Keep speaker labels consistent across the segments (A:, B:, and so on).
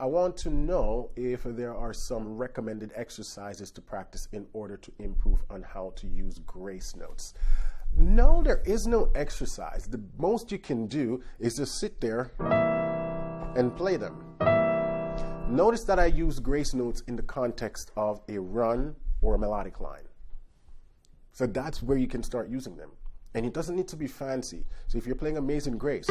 A: I want to know if there are some recommended exercises to practice in order to improve on how to use grace notes. No, there is no exercise. The most you can do is just sit there and play them. Notice that I use grace notes in the context of a run or a melodic line. So that's where you can start using them. And it doesn't need to be fancy. So if you're playing Amazing Grace,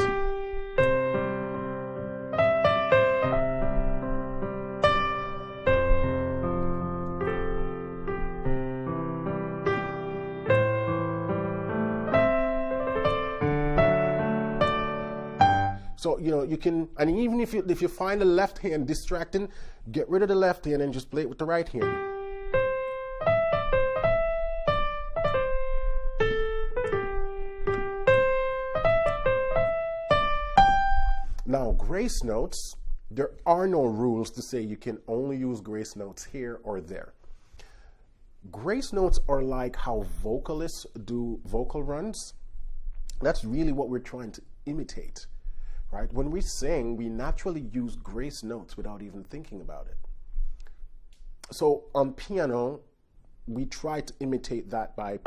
A: so, you can, and even if you find the left hand distracting, get rid of the left hand and just play it with the right hand. Now, grace notes, there are no rules to say you can only use grace notes here or there. Grace notes are like how vocalists do vocal runs. That's really what we're trying to imitate. Right? When we sing, we naturally use grace notes without even thinking about it. So on piano, we try to imitate that by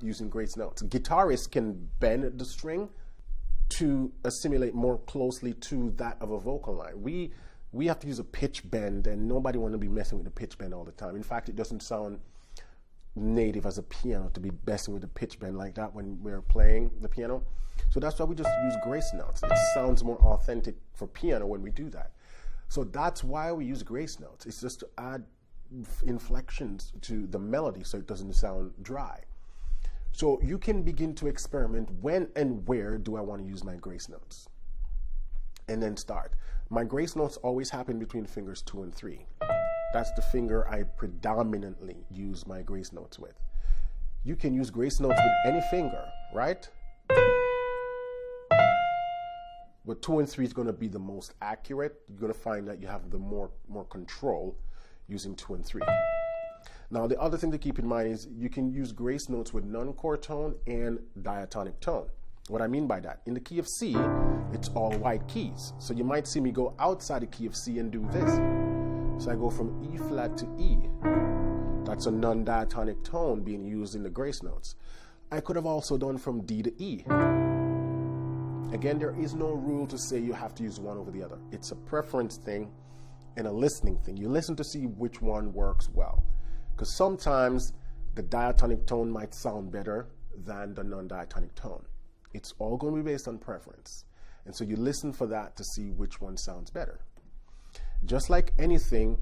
A: using grace notes. Guitarists can bend the string to assimilate more closely to that of a vocal line. We have to use a pitch bend, and nobody wants to be messing with the pitch bend all the time. In fact, it doesn't sound native as a piano to be messing with the pitch bend like that when we're playing the piano. So that's why we just use grace notes. It sounds more authentic for piano when we do that. So that's why we use grace notes. It's just to add inflections to the melody so it doesn't sound dry. So you can begin to experiment when and where do I want to use my grace notes. And then start. My grace notes always happen between fingers 2 and 3. That's the finger I predominantly use my grace notes with. You can use grace notes with any finger, right? But 2 and 3 is going to be the most accurate. You're going to find that you have the more control using 2 and 3. Now, the other thing to keep in mind is you can use grace notes with non-chord tone and diatonic tone. What I mean by that, in the key of C, it's all white keys. So you might see me go outside the key of C and do this. So I go from E flat to E. That's a non-diatonic tone being used in the grace notes. I could have also done from D to E. Again, there is no rule to say you have to use one over the other. It's a preference thing and a listening thing. You listen to see which one works well. Because sometimes the diatonic tone might sound better than the non-diatonic tone. It's all going to be based on preference. And so you listen for that to see which one sounds better. Just like anything,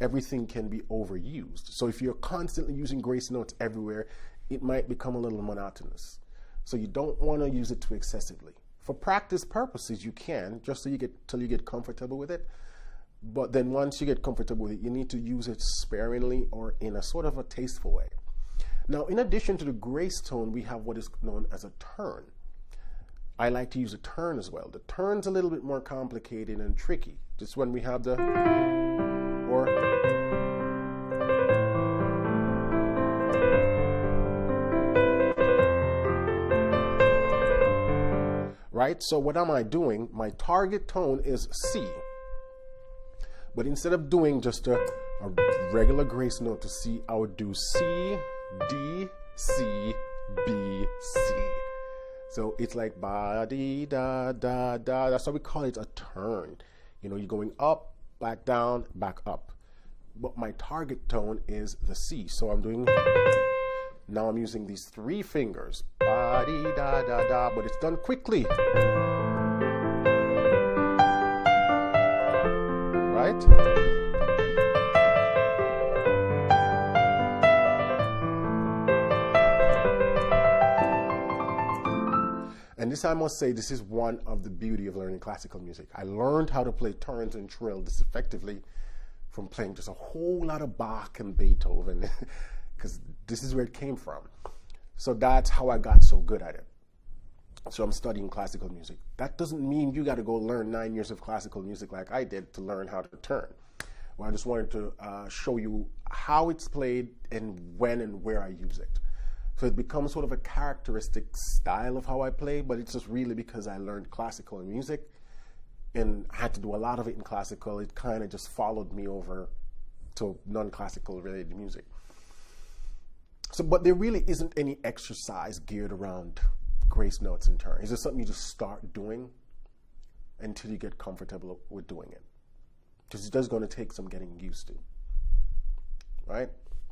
A: everything can be overused. So if you're constantly using grace notes everywhere, it might become a little monotonous. So you don't want to use it too excessively. For practice purposes, you can, just so till you get comfortable with it. But then once you get comfortable with it, you need to use it sparingly or in a sort of a tasteful way. Now, in addition to the grace tone, we have what is known as a turn. I like to use a turn as well. The turn's a little bit more complicated and tricky. Just when we have the, or, right? So what am I doing? My target tone is C. But instead of doing just a regular grace note to C, I would do C, D, C, B, C. So it's like ba dee da da da. That's why we call it a turn. You know, you're going up, back down, back up. But my target tone is the C. So I'm doing, now I'm using these 3 fingers. Ba dee da da da, but it's done quickly. Right? And this, I must say, this is one of the beauty of learning classical music. I learned how to play turns and trill this effectively from playing just a whole lot of Bach and Beethoven, because this is where it came from. So that's how I got so good at it. So I'm studying classical music. That doesn't mean you got to go learn 9 years of classical music like I did to learn how to turn. Well, I just wanted to show you how it's played and when and where I use it. So it becomes sort of a characteristic style of how I play, but it's just really because I learned classical music and I had to do a lot of it in classical. It kind of just followed me over to non-classical related music. So, but there really isn't any exercise geared around grace notes and turns. It's just something you just start doing until you get comfortable with doing it. Because it's just going to take some getting used to, right?